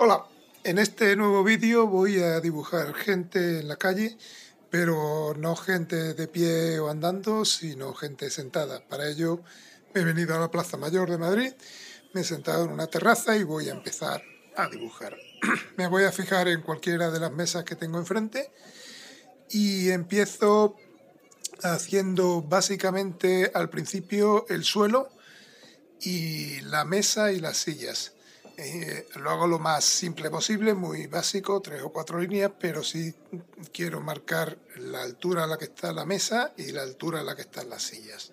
Hola, en este nuevo vídeo voy a dibujar gente en la calle, pero no gente de pie o andando, sino gente sentada. Para ello me he venido a la Plaza Mayor de Madrid, me he sentado en una terraza y voy a empezar a dibujar. Me voy a fijar en cualquiera de las mesas que tengo enfrente y empiezo haciendo básicamente al principio el suelo y la mesa y las sillas. Lo hago lo más simple posible, muy básico, 3 o 4 líneas, pero sí quiero marcar la altura a la que está la mesa y la altura a la que están las sillas.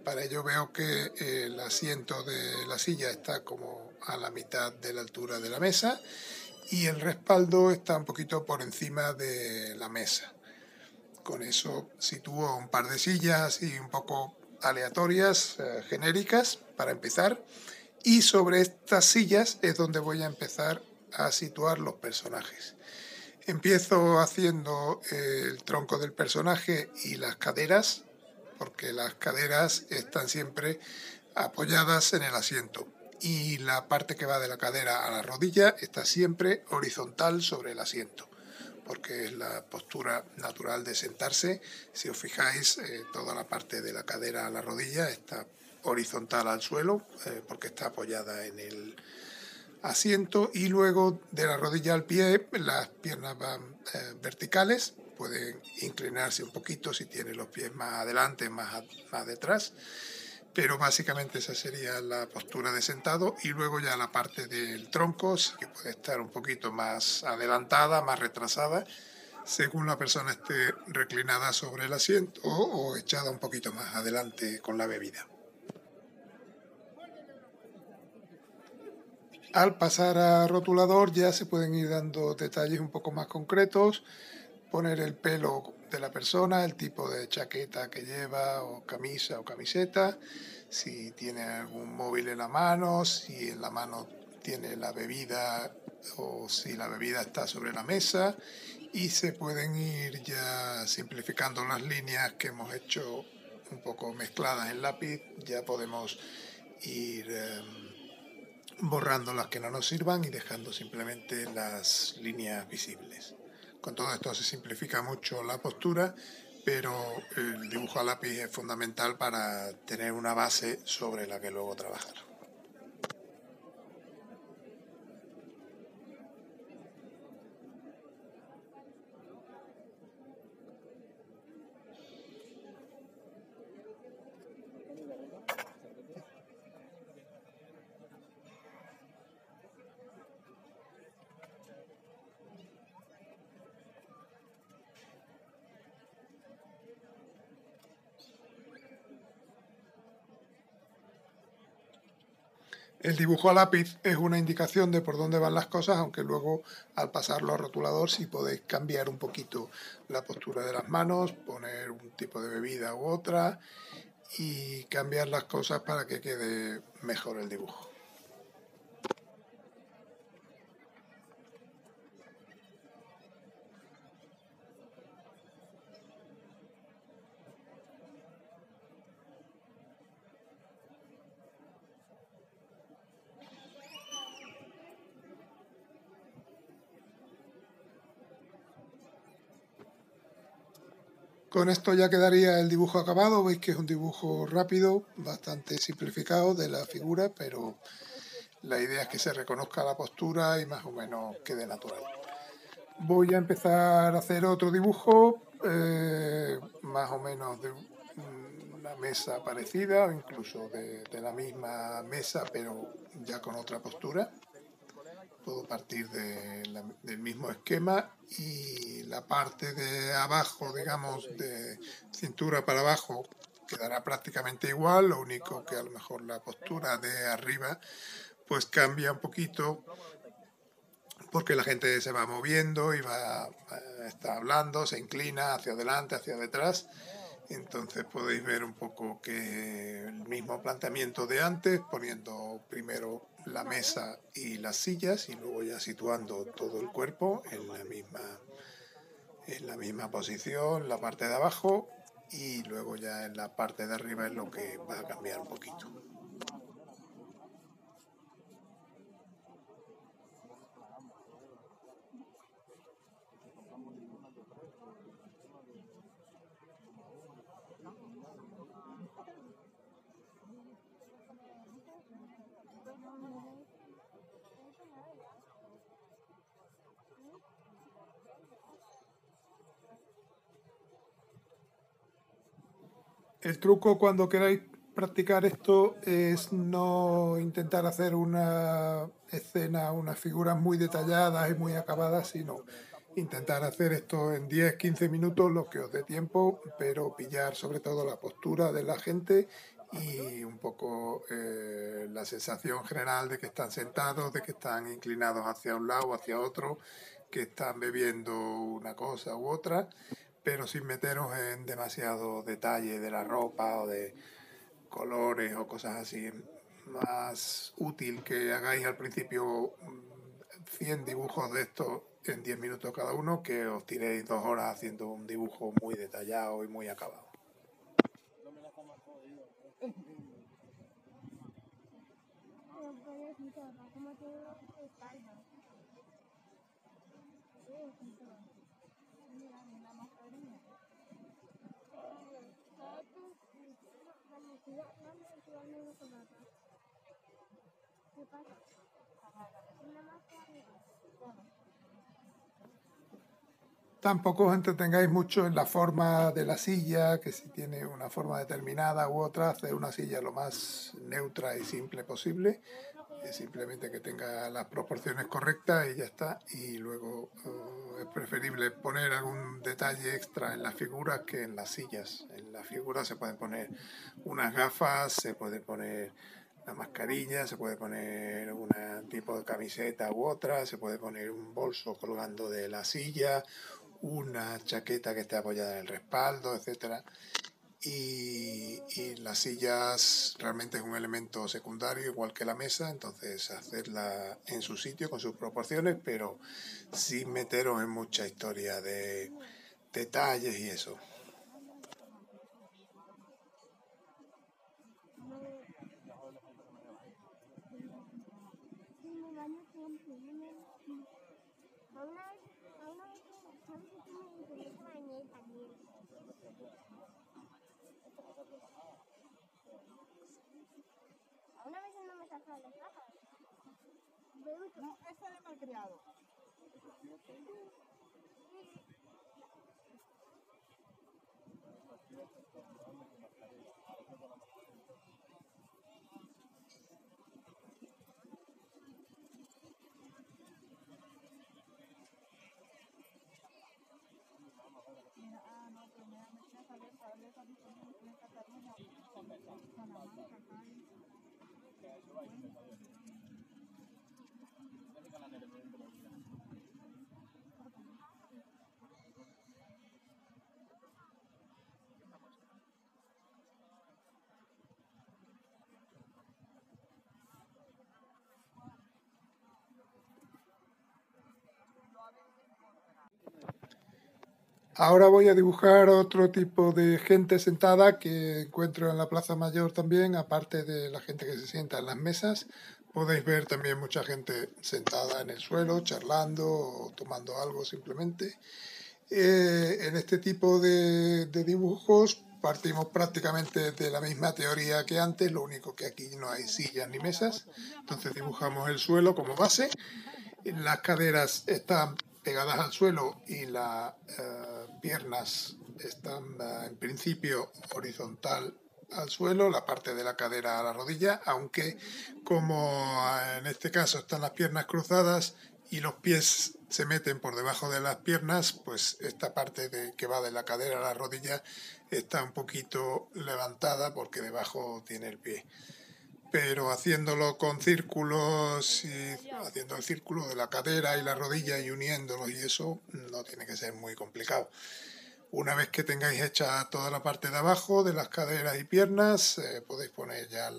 Para ello veo que el asiento de la silla está como a la mitad de la altura de la mesa y el respaldo está un poquito por encima de la mesa. Con eso sitúo un par de sillas y un poco aleatorias, genéricas, para empezar. Y sobre estas sillas es donde voy a empezar a situar los personajes. Empiezo haciendo el tronco del personaje y las caderas, porque las caderas están siempre apoyadas en el asiento. Y la parte que va de la cadera a la rodilla está siempre horizontal sobre el asiento, porque es la postura natural de sentarse. Si os fijáis, toda la parte de la cadera a la rodilla está horizontal al suelo, porque está apoyada en el asiento, y luego de la rodilla al pie las piernas van verticales, pueden inclinarse un poquito si tiene los pies más adelante, más detrás, pero básicamente esa sería la postura de sentado. Y luego ya la parte del tronco sí que puede estar un poquito más adelantada, más retrasada, según la persona esté reclinada sobre el asiento o echada un poquito más adelante con la bebida. Al pasar a rotulador ya se pueden ir dando detalles un poco más concretos, poner el pelo de la persona, el tipo de chaqueta que lleva o camisa o camiseta, si tiene algún móvil en la mano, si en la mano tiene la bebida o si la bebida está sobre la mesa, y se pueden ir ya simplificando las líneas que hemos hecho un poco mezcladas en lápiz. Ya podemos ir borrando las que no nos sirvan y dejando simplemente las líneas visibles. Con todo esto se simplifica mucho la postura, pero el dibujo a lápiz es fundamental para tener una base sobre la que luego trabajar. El dibujo a lápiz es una indicación de por dónde van las cosas, aunque luego al pasarlo a rotulador sí podéis cambiar un poquito la postura de las manos, poner un tipo de bebida u otra y cambiar las cosas para que quede mejor el dibujo. Con esto ya quedaría el dibujo acabado. Veis que es un dibujo rápido, bastante simplificado de la figura, pero la idea es que se reconozca la postura y más o menos quede natural. Voy a empezar a hacer otro dibujo, más o menos de una mesa parecida, o incluso de la misma mesa, pero ya con otra postura. Puedo partir del mismo esquema, y la parte de abajo, digamos, de cintura para abajo, quedará prácticamente igual, lo único que a lo mejor la postura de arriba pues cambia un poquito, porque la gente se va moviendo y está hablando, se inclina hacia adelante, hacia detrás. Entonces podéis ver un poco que el mismo planteamiento de antes, poniendo primero la mesa y las sillas y luego ya situando todo el cuerpo en la misma posición, la parte de abajo, y luego ya en la parte de arriba es lo que va a cambiar un poquito. El truco cuando queráis practicar esto es no intentar hacer una escena, unas figuras muy detalladas y muy acabadas, sino intentar hacer esto en 10, 15 minutos, lo que os dé tiempo, pero pillar sobre todo la postura de la gente y un poco la sensación general de que están sentados, de que están inclinados hacia un lado o hacia otro, que están bebiendo una cosa u otra, pero sin meteros en demasiado detalle de la ropa o de colores o cosas así. Más útil que hagáis al principio 100 dibujos de estos en 10 minutos cada uno, que os tiréis 2 horas haciendo un dibujo muy detallado y muy acabado. Tampoco os entretengáis mucho en la forma de la silla, que si tiene una forma determinada u otra, hacer una silla lo más neutra y simple posible, simplemente que tenga las proporciones correctas y ya está. Y luego es preferible poner algún detalle extra en las figuras que en las sillas. En las figuras se pueden poner unas gafas, se puede poner la mascarilla, se puede poner un tipo de camiseta u otra, se puede poner un bolso colgando de la silla, una chaqueta que esté apoyada en el respaldo, etcétera. Y las sillas realmente es un elemento secundario, igual que la mesa, entonces hacerla en su sitio con sus proporciones, pero sin meteros en mucha historia de detalles y eso. No, ese es malcriado. Ahora voy a dibujar otro tipo de gente sentada que encuentro en la Plaza Mayor también, aparte de la gente que se sienta en las mesas. Podéis ver también mucha gente sentada en el suelo, charlando o tomando algo simplemente. En este tipo de dibujos partimos prácticamente de la misma teoría que antes, lo único que aquí no hay sillas ni mesas. Entonces dibujamos el suelo como base, las caderas están pegadas al suelo y las piernas están en principio horizontal al suelo, la parte de la cadera a la rodilla, aunque como en este caso están las piernas cruzadas y los pies se meten por debajo de las piernas, pues esta parte que va de la cadera a la rodilla está un poquito levantada porque debajo tiene el pie. Pero haciéndolo con círculos y haciendo el círculo de la cadera y la rodilla y uniéndolos y eso no tiene que ser muy complicado. Una vez que tengáis hecha toda la parte de abajo de las caderas y piernas, podéis poner ya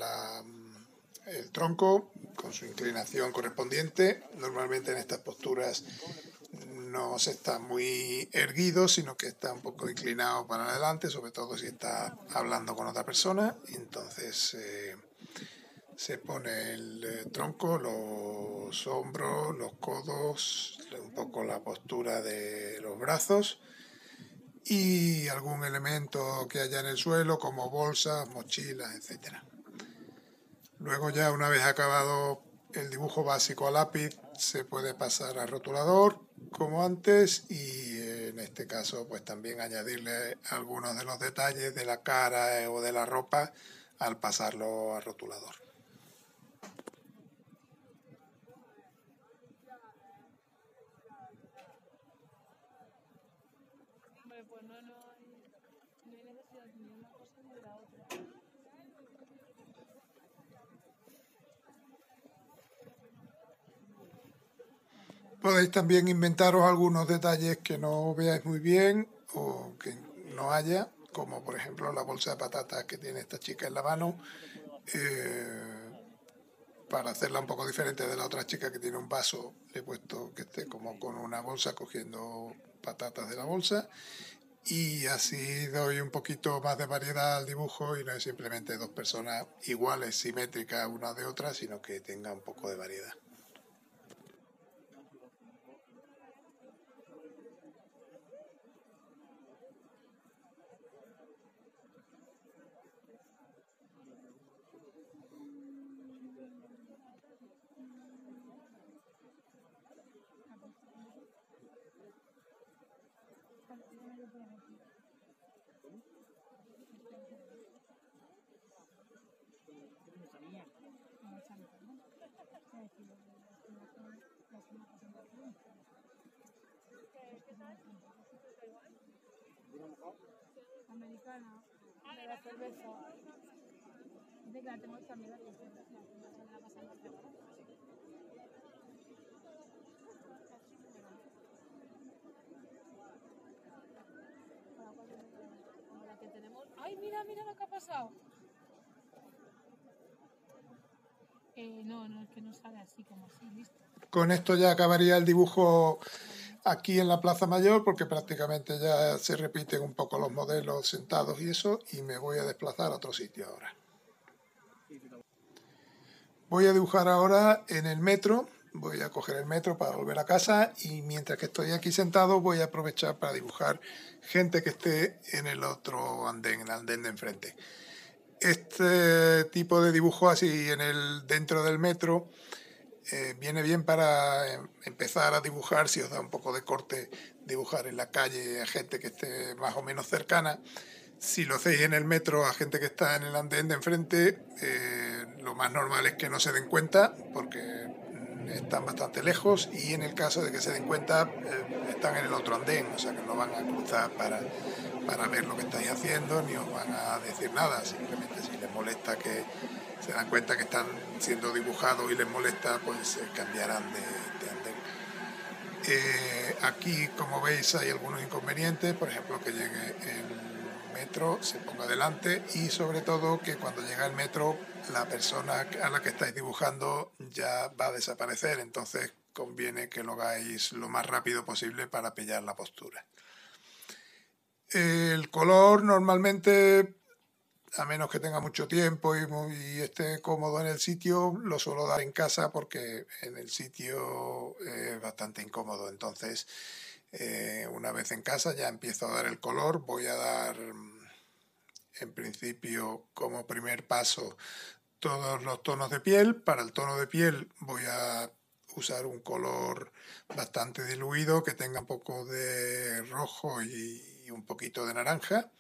el tronco con su inclinación correspondiente. Normalmente en estas posturas no se está muy erguido, sino que está un poco inclinado para adelante, sobre todo si está hablando con otra persona. Entonces se pone el tronco, los hombros, los codos, un poco la postura de los brazos, y algún elemento que haya en el suelo como bolsas, mochilas, etcétera. Luego ya una vez acabado el dibujo básico a lápiz se puede pasar al rotulador como antes y en este caso pues también añadirle algunos de los detalles de la cara o de la ropa al pasarlo al rotulador. Hombre, pues no hay necesidad ni de una cosa ni de la otra. Podéis también inventaros algunos detalles que no veáis muy bien o que no haya, como por ejemplo la bolsa de patatas que tiene esta chica en la mano, para hacerla un poco diferente de la otra chica que tiene un vaso. Le he puesto que esté como con una bolsa cogiendo patatas de la bolsa y así doy un poquito más de variedad al dibujo y no es simplemente dos personas iguales, simétricas una de otra, sino que tenga un poco de variedad. Americana, de la cerveza. Dice que la tengo también la cerveza, la pasamos de ahora. Como la que tenemos. ¡Ay, mira, mira lo que ha pasado! No, es que no sale así como así, listo. Con esto ya acabaría el dibujo aquí en la Plaza Mayor porque prácticamente ya se repiten un poco los modelos sentados y eso, y me voy a desplazar a otro sitio ahora. Voy a dibujar ahora en el metro, voy a coger el metro para volver a casa y mientras que estoy aquí sentado voy a aprovechar para dibujar gente que esté en el otro andén, en el andén de enfrente. Este tipo de dibujo así dentro del metro viene bien para empezar a dibujar, si os da un poco de corte, dibujar en la calle a gente que esté más o menos cercana. Si lo hacéis en el metro a gente que está en el andén de enfrente, lo más normal es que no se den cuenta porque están bastante lejos y en el caso de que se den cuenta están en el otro andén, o sea que no van a cruzar para ver lo que estáis haciendo ni os van a decir nada, simplemente si les molesta que se dan cuenta que están siendo dibujados y les molesta, pues cambiarán de andén. Aquí, como veis, hay algunos inconvenientes, por ejemplo, que llegue el metro, se ponga delante y sobre todo que cuando llega el metro la persona a la que estáis dibujando ya va a desaparecer, entonces conviene que lo hagáis lo más rápido posible para pillar la postura. El color normalmente, a menos que tenga mucho tiempo y esté cómodo en el sitio, lo suelo dar en casa porque en el sitio es bastante incómodo. Entonces, una vez en casa ya empiezo a dar el color. Voy a dar, en principio, como primer paso, todos los tonos de piel. Para el tono de piel voy a usar un color bastante diluido que tenga un poco de rojo y un poquito de naranja,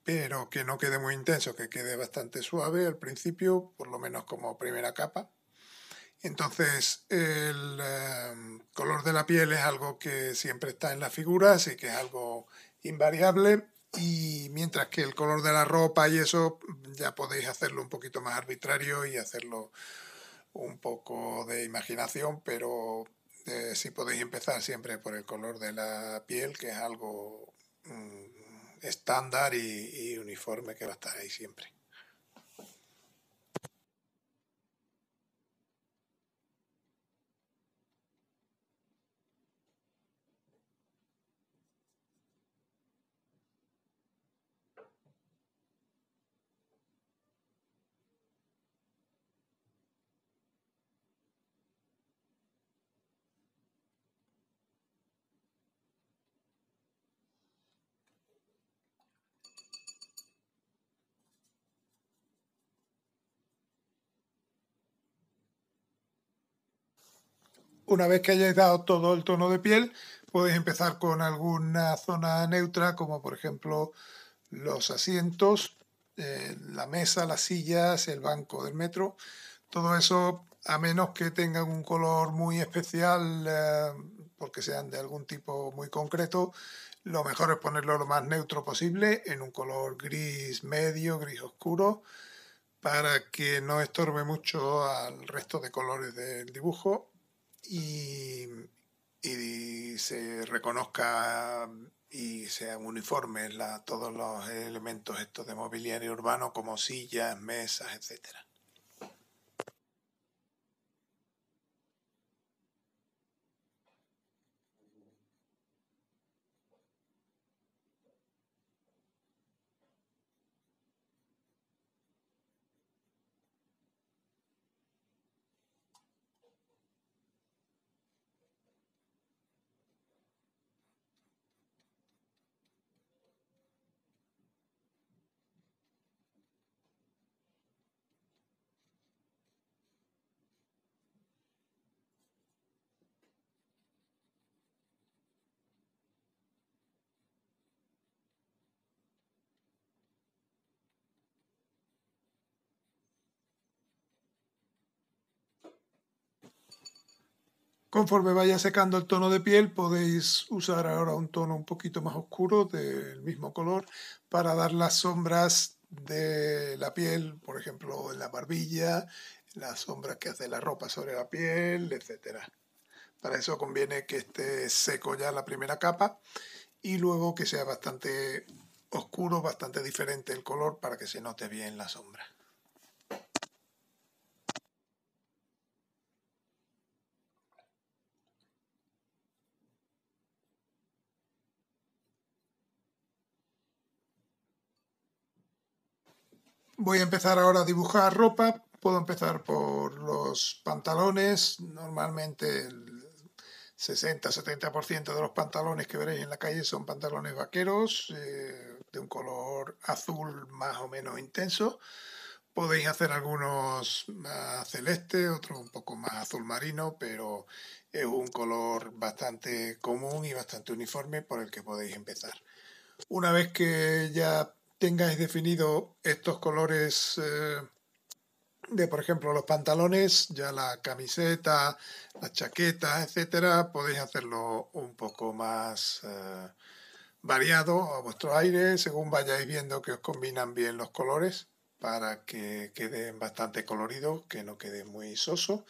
pero que no quede muy intenso, que quede bastante suave al principio, por lo menos como primera capa. Entonces el color de la piel es algo que siempre está en la figura, así que es algo invariable, y mientras que el color de la ropa y eso ya podéis hacerlo un poquito más arbitrario y hacerlo un poco de imaginación, pero sí podéis empezar siempre por el color de la piel, que es algo estándar y uniforme que va a estar ahí siempre. Una vez que hayáis dado todo el tono de piel, podéis empezar con alguna zona neutra, como por ejemplo los asientos, la mesa, las sillas, el banco del metro. Todo eso, a menos que tengan un color muy especial, porque sean de algún tipo muy concreto, lo mejor es ponerlo lo más neutro posible, en un color gris medio, gris oscuro, para que no estorbe mucho al resto de colores del dibujo y, y se reconozca y sean uniformes todos los elementos estos de mobiliario urbano como sillas, mesas, etcétera. Conforme vaya secando el tono de piel, podéis usar ahora un tono un poquito más oscuro del mismo color para dar las sombras de la piel, por ejemplo, en la barbilla, las sombras que hace la ropa sobre la piel, etcétera. Para eso conviene que esté seco ya la primera capa y luego que sea bastante oscuro, bastante diferente el color para que se note bien la sombra. Voy a empezar ahora a dibujar ropa. Puedo empezar por los pantalones. Normalmente el 60-70% de los pantalones que veréis en la calle son pantalones vaqueros de un color azul más o menos intenso. Podéis hacer algunos más celeste, otros un poco más azul marino, pero es un color bastante común y bastante uniforme por el que podéis empezar. Una vez que ya tengáis definido estos colores de, por ejemplo, los pantalones, ya la camiseta, las chaquetas, etcétera, podéis hacerlo un poco más variado a vuestro aire, según vayáis viendo que os combinan bien los colores, para que queden bastante coloridos, que no quede muy soso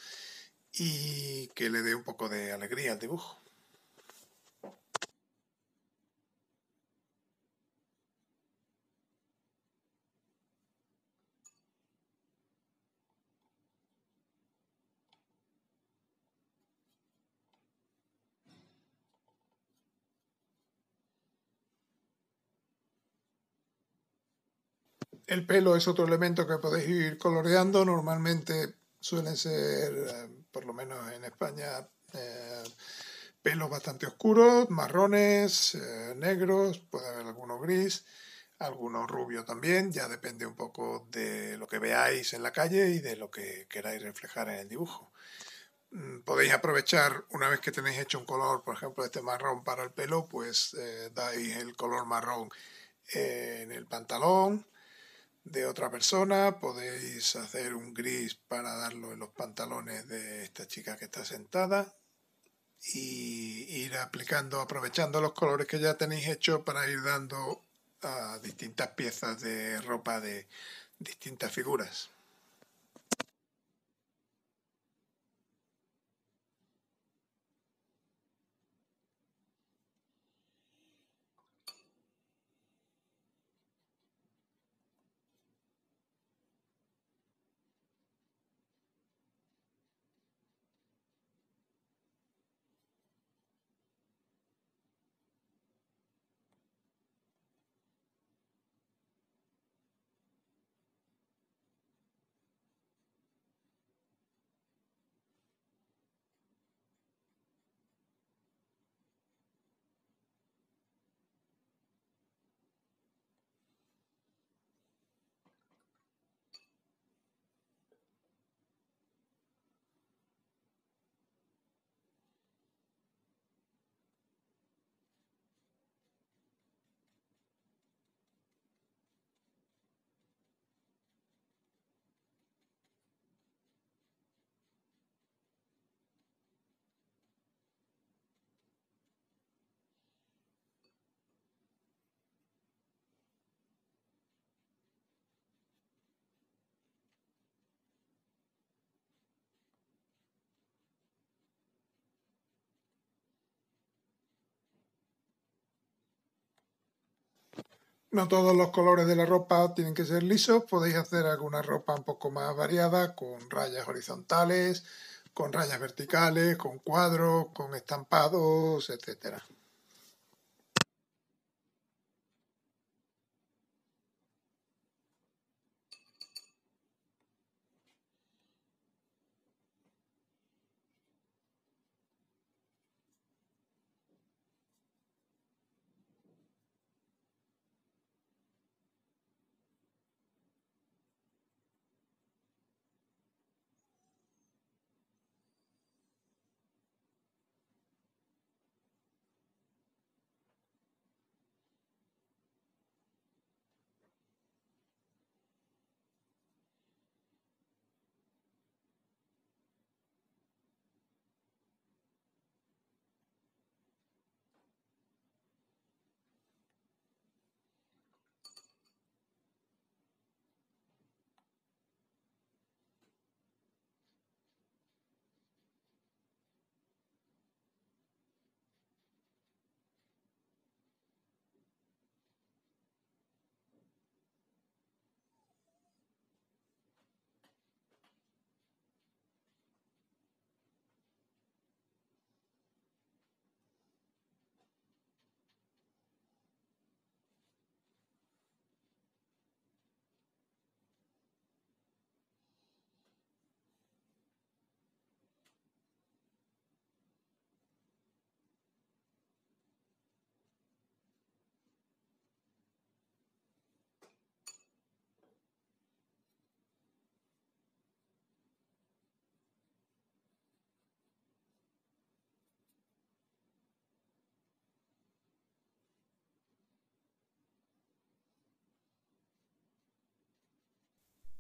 y que le dé un poco de alegría al dibujo. El pelo es otro elemento que podéis ir coloreando. Normalmente suelen ser, por lo menos en España, pelos bastante oscuros, marrones, negros, puede haber alguno gris, alguno rubio también, ya depende un poco de lo que veáis en la calle y de lo que queráis reflejar en el dibujo. Podéis aprovechar, una vez que tenéis hecho un color, por ejemplo, este marrón para el pelo, pues dais el color marrón en el pantalón de otra persona, podéis hacer un gris para darlo en los pantalones de esta chica que está sentada y ir aplicando, aprovechando los colores que ya tenéis hechos para ir dando a distintas piezas de ropa de distintas figuras. No todos los colores de la ropa tienen que ser lisos, podéis hacer alguna ropa un poco más variada, con rayas horizontales, con rayas verticales, con cuadros, con estampados, etcétera.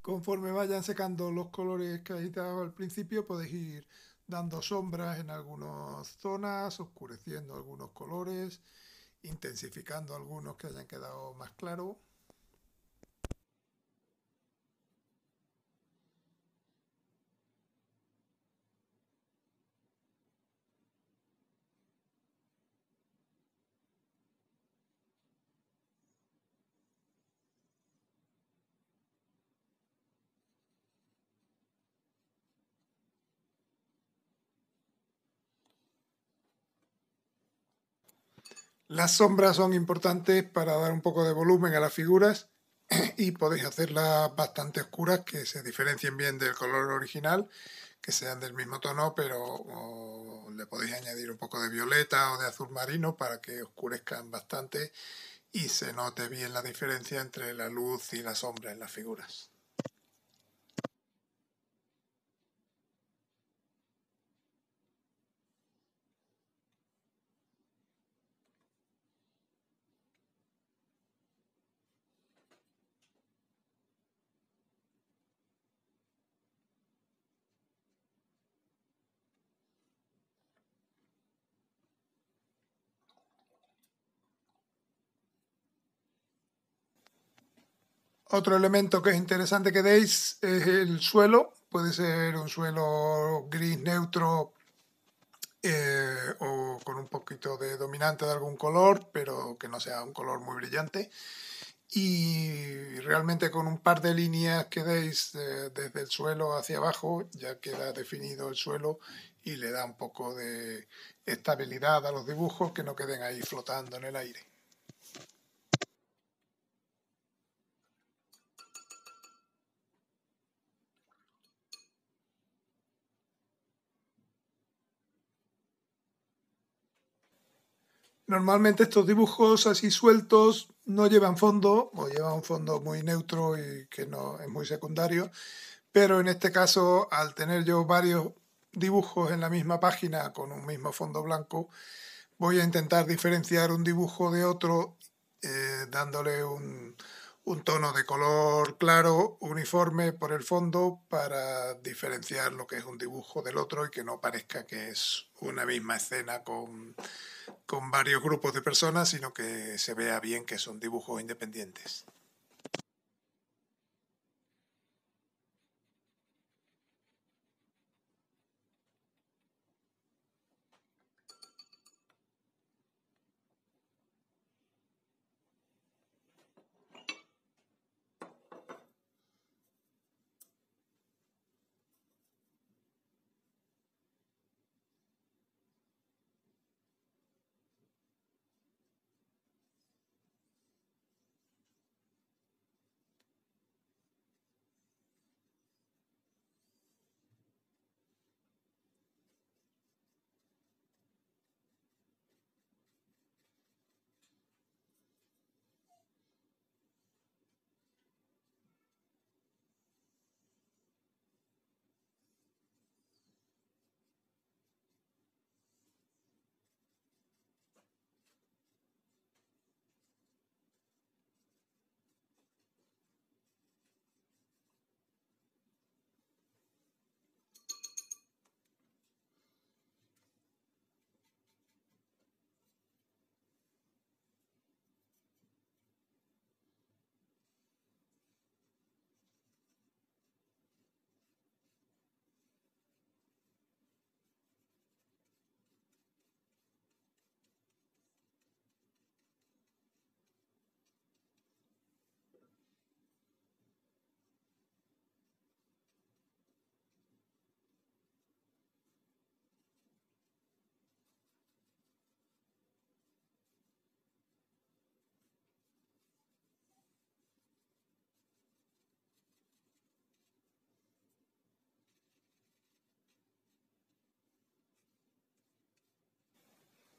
Conforme vayan secando los colores que habéis dado al principio, podéis ir dando sombras en algunas zonas, oscureciendo algunos colores, intensificando algunos que hayan quedado más claros. Las sombras son importantes para dar un poco de volumen a las figuras y podéis hacerlas bastante oscuras que se diferencien bien del color original, que sean del mismo tono, pero le podéis añadir un poco de violeta o de azul marino para que oscurezcan bastante y se note bien la diferencia entre la luz y la sombra en las figuras. Otro elemento que es interesante que deis es el suelo. Puede ser un suelo gris neutro o con un poquito de dominante de algún color, pero que no sea un color muy brillante. Y realmente con un par de líneas que deis desde el suelo hacia abajo ya queda definido el suelo y le da un poco de estabilidad a los dibujos, que no queden ahí flotando en el aire. Normalmente estos dibujos así sueltos no llevan fondo o llevan un fondo muy neutro y que no es muy secundario, pero en este caso, al tener yo varios dibujos en la misma página con un mismo fondo blanco, voy a intentar diferenciar un dibujo de otro dándole un tono de color claro, uniforme por el fondo, para diferenciar lo que es un dibujo del otro y que no parezca que es una misma escena con varios grupos de personas, sino que se vea bien que son dibujos independientes.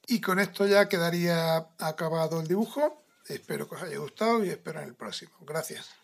Y con esto ya quedaría acabado el dibujo. Espero que os haya gustado y espero en el próximo. Gracias.